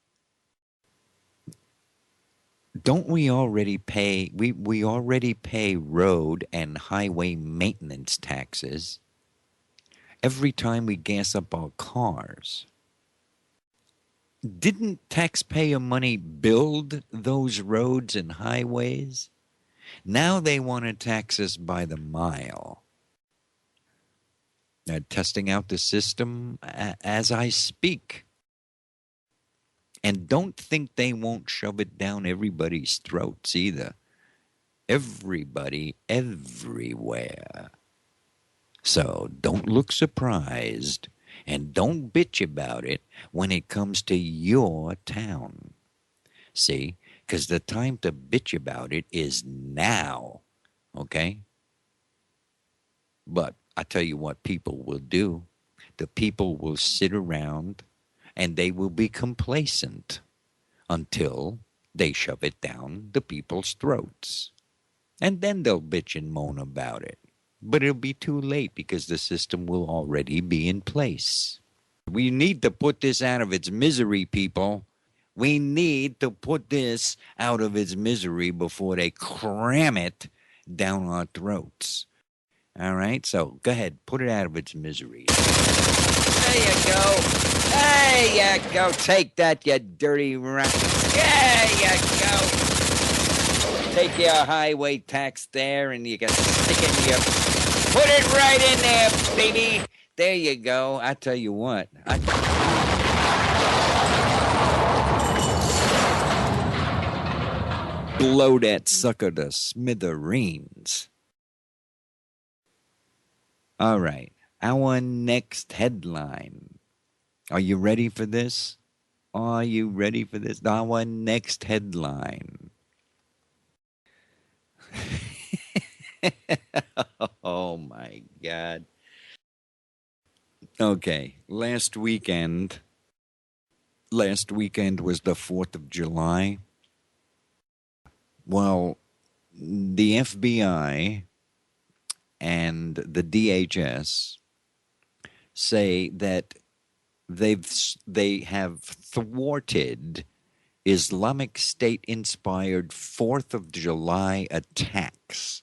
Don't we already pay, we already pay road and highway maintenance taxes every time we gas up our cars? Didn't taxpayer money build those roads and highways? Now they want to tax us by the mile. They're testing out the system as I speak. And don't think they won't shove it down everybody's throats either. Everybody, everywhere. So don't look surprised and don't bitch about it when it comes to your town. See? Because the time to bitch about it is now. Okay? But I tell you what people will do. The people will sit around and they will be complacent until they shove it down the people's throats. And then they'll bitch and moan about it. But it'll be too late because the system will already be in place. We need to put this out of its misery, people. We need to put this out of its misery before they cram it down our throats. All right? So go ahead, put it out of its misery. There you go. There you go. Take that, you dirty rat. There you go. Take your highway tax there and you can stick it in your... Put it right in there, baby. There you go. I tell you what. Blow that sucker to smithereens. All right. Our next headline. Are you ready for this? Are you ready for this? Our next headline. Oh, my God. Okay. Last weekend was the 4th of July. Well, the FBI and the DHS say that they have thwarted Islamic State-inspired 4th of July attacks.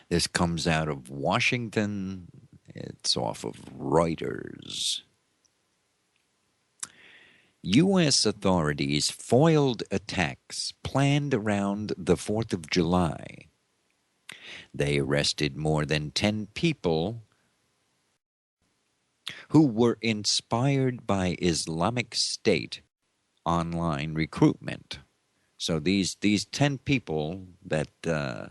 This comes out of Washington. It's off of Reuters. U.S. authorities foiled attacks planned around the 4th of July. They arrested more than 10 people who were inspired by Islamic State online recruitment. So these 10 people that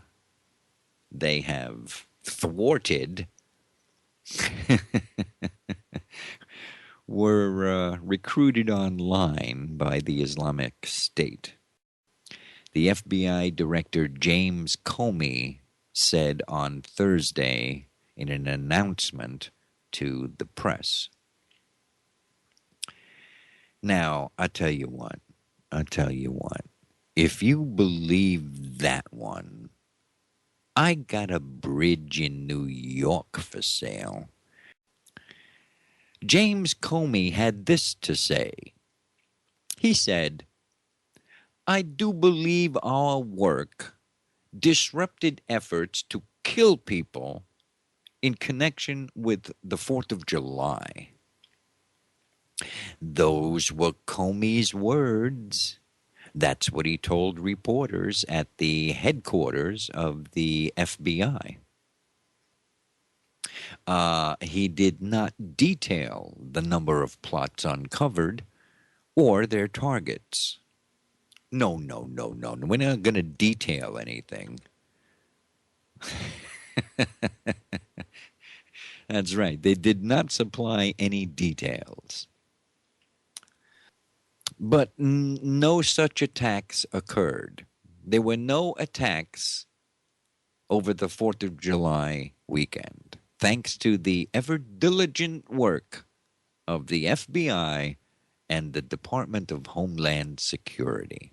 they have thwarted were recruited online by the Islamic State. The FBI Director James Comey said on Thursday in an announcement to the press. Now, I tell you what. If you believe that one, I got a bridge in New York for sale. James Comey had this to say. He said, I do believe our work disrupted efforts to kill people in connection with the 4th of July. Those were Comey's words. That's what he told reporters at the headquarters of the FBI. He did not detail the number of plots uncovered or their targets. No. We're not going to detail anything. That's right. They did not supply any details. But no such attacks occurred. There were no attacks over the 4th of July weekend, thanks to the ever-diligent work of the FBI and the Department of Homeland Security.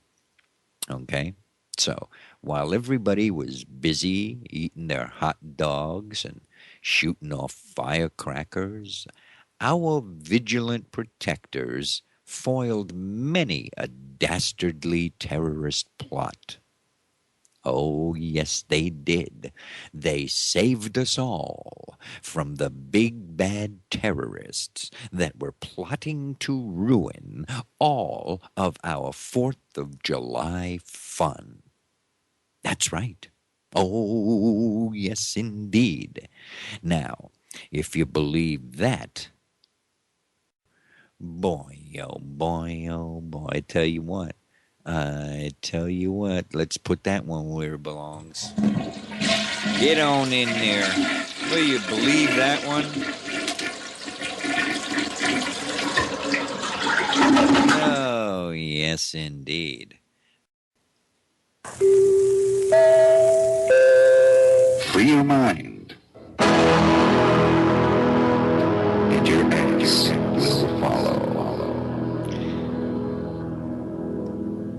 Okay? So, while everybody was busy eating their hot dogs and shooting off firecrackers, our vigilant protectors foiled many a dastardly terrorist plot. Oh, yes, they did. They saved us all from the big bad terrorists that were plotting to ruin all of our 4th of July fun. That's right. Oh, yes, indeed. Now, if you believe that, boy, oh boy, I tell you what, let's put that one where it belongs. Get on in there. Will you believe that one? Oh, yes, indeed. Free your mind, and your ass will follow.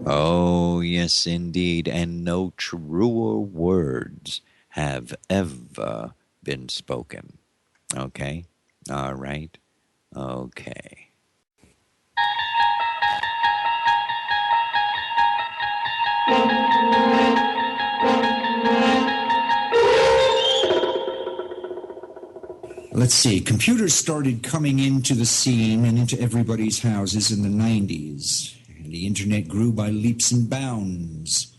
Oh, yes, indeed, and no truer words have ever been spoken. Okay? All right? Okay. Let's see. Computers started coming into the scene and into everybody's houses in the 90s. And the internet grew by leaps and bounds.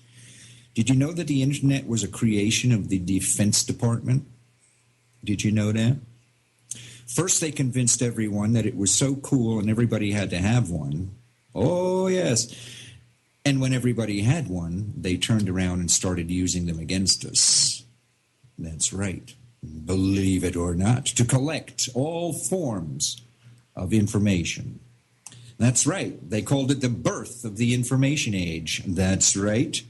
Did you know that the internet was a creation of the Defense Department? Did you know that? First, they convinced everyone that it was so cool and everybody had to have one. Oh, yes. And when everybody had one, they turned around and started using them against us. That's right. Believe it or not, to collect all forms of information. That's right. They called it the birth of the information age. That's right.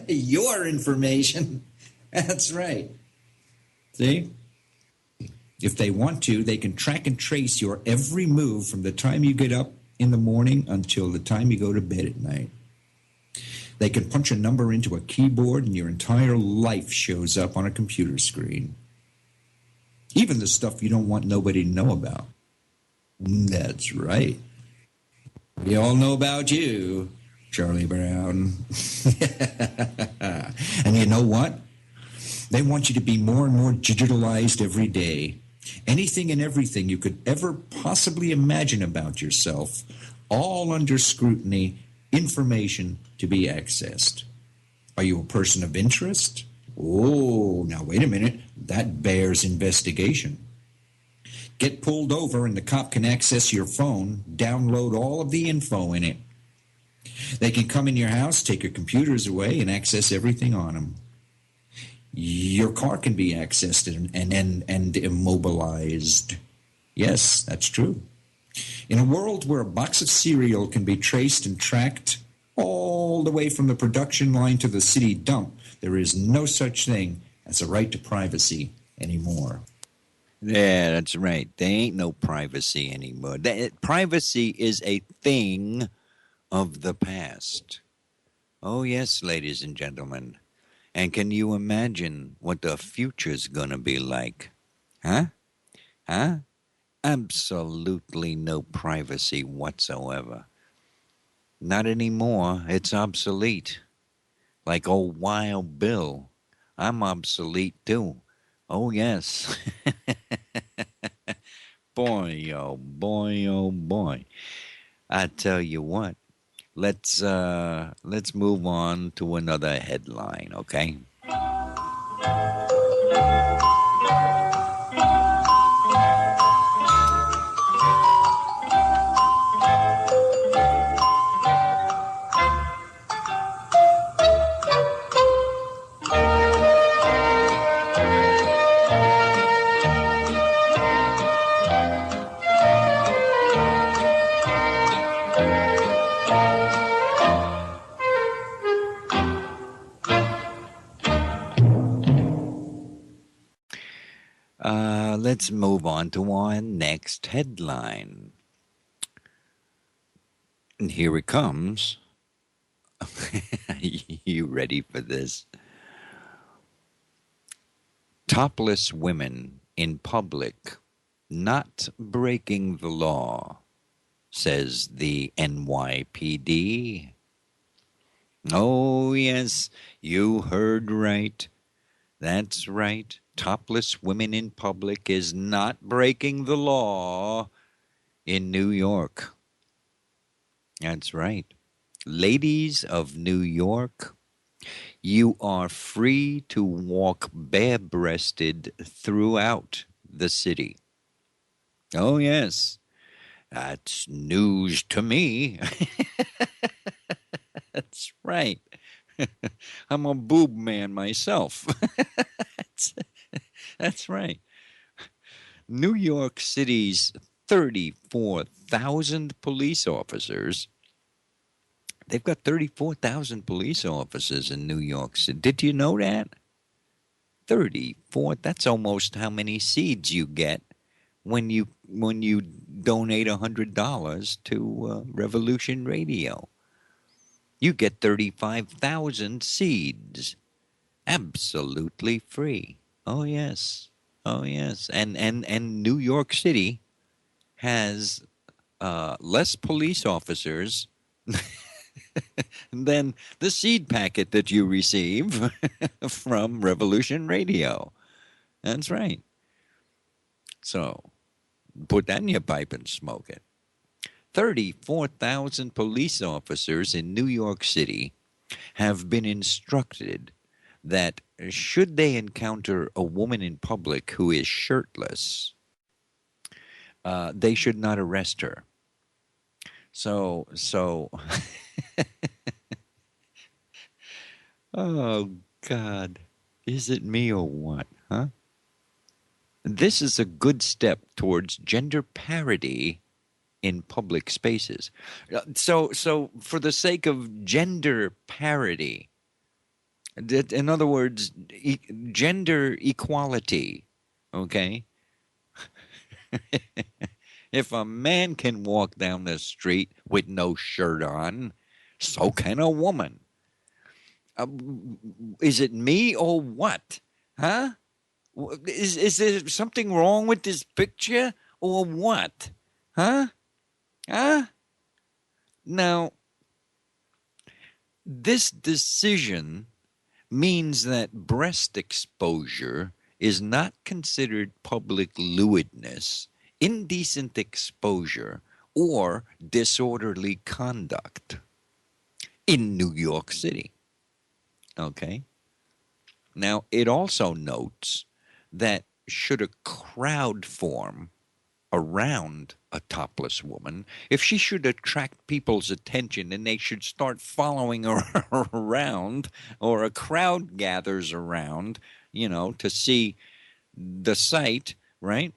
Your information. That's right. See? If they want to, they can track and trace your every move from the time you get up in the morning until the time you go to bed at night. They can punch a number into a keyboard and your entire life shows up on a computer screen. Even the stuff you don't want nobody to know about. That's right. We all know about you, Charlie Brown. And you know what? They want you to be more and more digitalized every day. Anything and everything you could ever possibly imagine about yourself, all under scrutiny, information to be accessed. Are you a person of interest? Oh, now wait a minute. That bears investigation. Get pulled over and the cop can access your phone, download all of the info in it. They can come in your house, take your computers away, and access everything on them. Your car can be accessed and immobilized. Yes, that's true. In a world where a box of cereal can be traced and tracked all the way from the production line to the city dump, there is no such thing as a right to privacy anymore. Yeah, that's right. There ain't no privacy anymore. Privacy is a thing of the past. Oh, yes, ladies and gentlemen. And can you imagine what the future's gonna be like? Huh? Huh? Absolutely no privacy whatsoever. Not anymore. It's obsolete. Like old Wild Bill. I'm obsolete too. Oh, yes. Boy, oh boy, oh boy. I tell you what. Let's move on to another headline, okay? Let's move on to our next headline. And here it comes. You ready for this? Topless women in public not breaking the law, says the NYPD. Oh, yes, you heard right. That's right. Topless women in public is not breaking the law in New York. That's right. Ladies of New York, you are free to walk bare-breasted throughout the city. Oh, yes. That's news to me. That's right. I'm a boob man myself. That's right. New York City's 34,000 police officers. They've got 34,000 police officers in New York City. Did you know that? 34. That's almost how many seeds you get when you donate $100 to Revolution Radio. You get 35,000 seeds. Absolutely free. Oh, yes. Oh, yes. And New York City has less police officers than the seed packet that you receive from Revolution Radio. That's right. So put that in your pipe and smoke it. 34,000 police officers in New York City have been instructed that should they encounter a woman in public who is shirtless, they should not arrest her. So, oh, God, is it me or what, huh? This is a good step towards gender parity in public spaces. So for the sake of gender parity, in other words, gender equality, okay? If a man can walk down the street with no shirt on, so can a woman. Is it me or what? Huh? Is there something wrong with this picture or what? Huh? Huh? Now, this decision means that breast exposure is not considered public lewdness, indecent exposure, or disorderly conduct in New York City. Okay? Now, it also notes that should a crowd form around a topless woman, if she should attract people's attention and they should start following her around, or a crowd gathers around, to see the sight, right?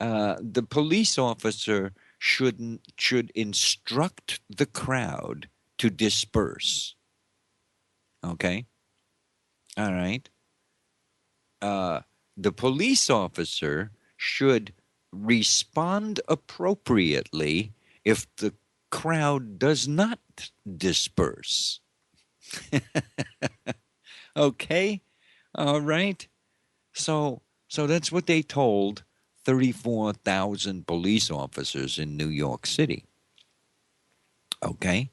The police officer should instruct the crowd to disperse. Okay? All right? The police officer should respond appropriately if the crowd does not disperse. Okay? All right? So that's what they told 34,000 police officers in New York City. Okay?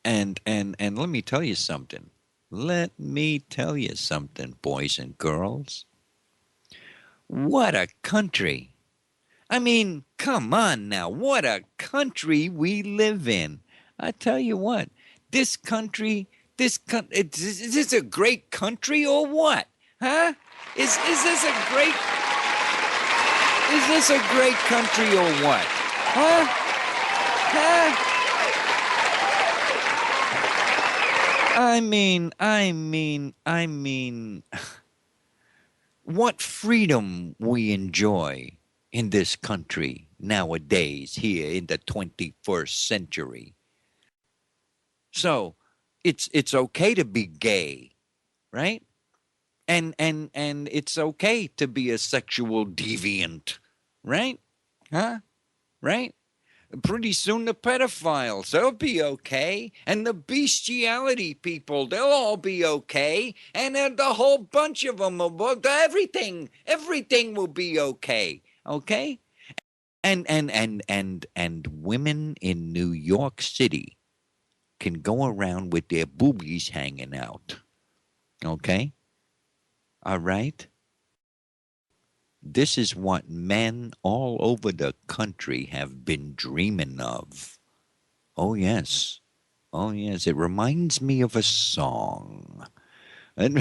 And let me tell you something. Let me tell you something, boys and girls. What a country. I mean, come on now. What a country we live in. I tell you what, this country, is this a great country or what? Huh? Is this a great country or what? Huh? Huh? I mean, what freedom we enjoy in this country nowadays, here in the 21st century. So, it's okay to be gay, right? And it's okay to be a sexual deviant, right? Huh? Right? Pretty soon the pedophiles, they'll be okay. And the bestiality people, they'll all be okay. And the whole bunch of them, everything will be okay. Okay? And women in New York City can go around with their boobies hanging out. Okay? All right? This is what men all over the country have been dreaming of. Oh, yes. Oh, yes. It reminds me of a song. It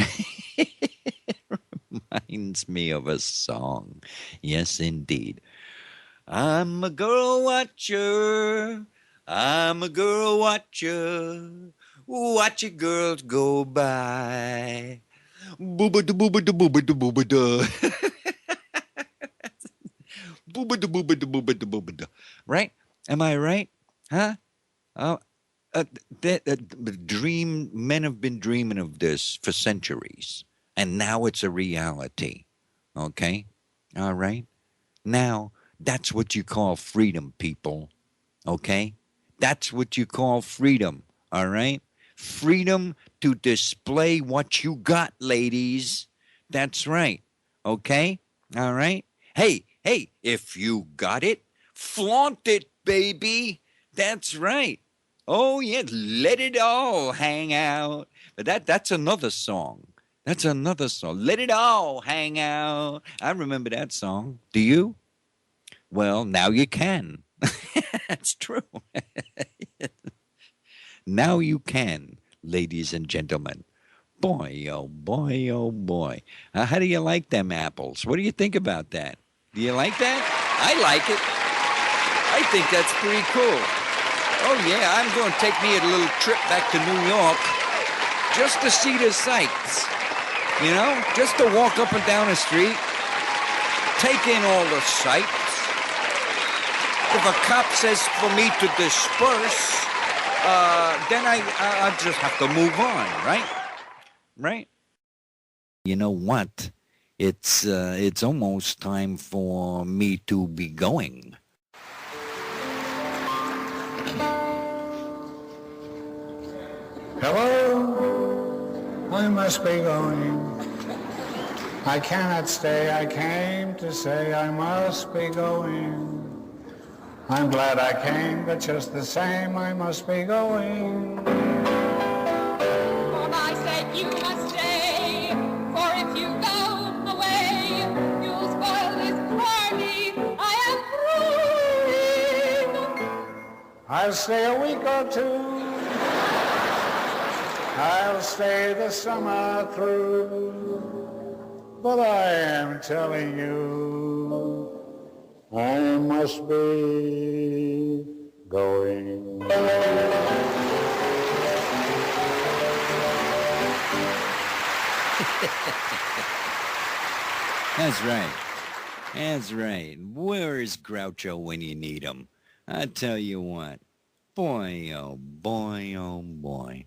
reminds me of a song. Yes, indeed. I'm a girl watcher. I'm a girl watcher. Watch your girls go by. Booba-da, booba-da, booba-da, booba-da. Booba-da, booba-da, booba-da, booba-da. Right? Am I right? Huh? Men have been dreaming of this for centuries, and now it's a reality. Okay? All right? Now, that's what you call freedom, people. Okay? That's what you call freedom. All right? Freedom to display what you got, ladies. That's right. Okay? All right? Hey, if you got it, flaunt it, baby. That's right. Oh, yeah, let it all hang out. But that's another song. That's another song. Let it all hang out. I remember that song. Do you? Well, now you can. That's true. Now you can, ladies and gentlemen. Boy, oh boy, oh boy. How do you like them apples? What do you think about that? Do you like that? I like it. I think that's pretty cool. Oh, yeah, I'm going to take me a little trip back to New York just to see the sights. You know, just to walk up and down the street, take in all the sights. If a cop says for me to disperse, then I just have to move on, right? Right? You know what? It's almost time for me to be going. Hello, I must be going. I cannot stay, I came to say I must be going. I'm glad I came, but just the same I must be going. For I said you must stay, for if you go away, you'll spoil this party I am throwing. I'll stay a week or two. I'll stay the summer through, but I am telling you, I must be going. That's right. That's right. Where is Groucho when you need him? I tell you what. Boy, oh boy, oh boy.